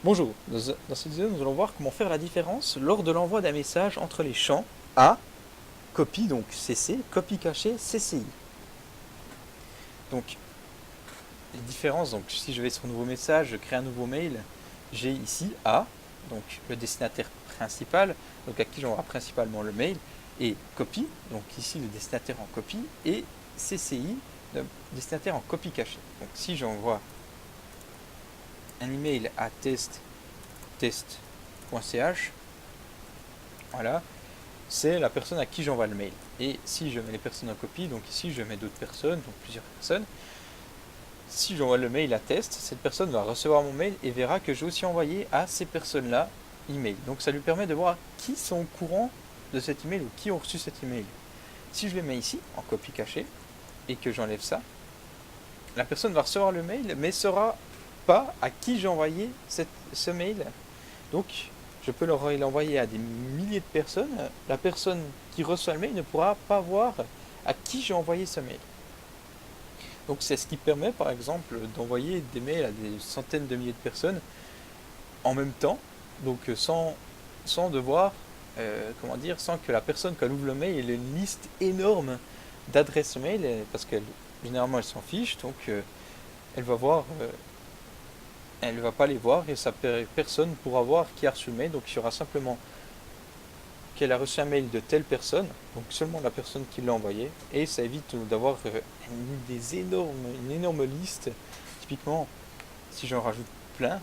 Bonjour, dans cette vidéo nous allons voir comment faire la différence lors de l'envoi d'un message entre les champs A, copie donc CC, copie cachée CCI. Donc les différences, donc si je vais sur nouveau message, je crée un nouveau mail, j'ai ici A, donc le destinataire principal, donc à qui j'envoie principalement le mail, et copie, donc ici le destinataire en copie, et CCI, le destinataire en copie cachée. Donc si j'envoie un email à test.ch, voilà, c'est la personne à qui j'envoie le mail. Et si je mets les personnes en copie, donc ici je mets d'autres personnes, donc plusieurs personnes, si j'envoie le mail à test, cette personne va recevoir mon mail et verra que j'ai aussi envoyé à ces personnes-là email. Donc ça lui permet de voir qui sont au courant de cet email ou qui ont reçu cet email. Si je le mets ici, en copie cachée, et que j'enlève ça, la personne va recevoir le mail, mais ne saura pas à qui j'ai envoyé ce mail. Donc, je peux l'envoyer à des milliers de personnes. La personne qui reçoit le mail ne pourra pas voir à qui j'ai envoyé ce mail. Donc, c'est ce qui permet, par exemple, d'envoyer des mails à des centaines de milliers de personnes en même temps. Donc, sans devoir, comment dire, sans que la personne, quand elle ouvre le mail, ait une liste énorme d'adresses mail, parce qu'elle, généralement, elle s'en fiche. Donc, elle va voir elle ne va pas les voir et personne pourra voir qui a reçu le mail. Donc il y aura simplement qu'elle a reçu un mail de telle personne, donc seulement la personne qui l'a envoyé, et ça évite d'avoir une énorme liste. Typiquement, si j'en rajoute plein,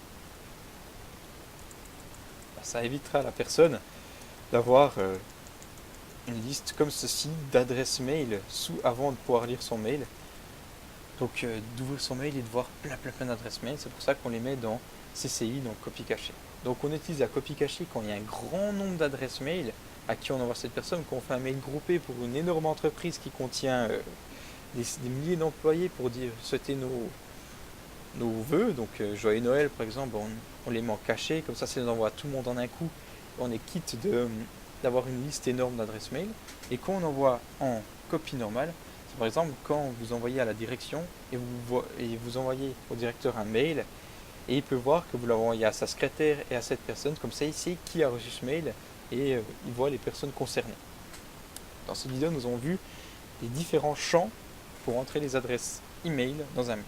ça évitera à la personne d'avoir une liste comme ceci d'adresses mail avant de pouvoir lire son mail. Donc d'ouvrir son mail et de voir plein d'adresses mail. C'est pour ça qu'on les met dans CCI, donc copie cachée. Donc on utilise la copie cachée quand il y a un grand nombre d'adresses mail à qui on envoie cette personne, quand on fait un mail groupé pour une énorme entreprise qui contient des milliers d'employés pour souhaiter nos vœux. Donc joyeux Noël par exemple, on les met en cachet, comme ça on envoie à tout le monde en un coup. On est quitte d'avoir une liste énorme d'adresses mail. Et quand on envoie en copie normale, par exemple, quand vous envoyez à la direction et vous envoyez au directeur un mail, et il peut voir que vous l'avez envoyé à sa secrétaire et à cette personne, comme ça il sait qui a reçu ce mail et il voit les personnes concernées. Dans cette vidéo, nous avons vu les différents champs pour entrer les adresses email dans un mail.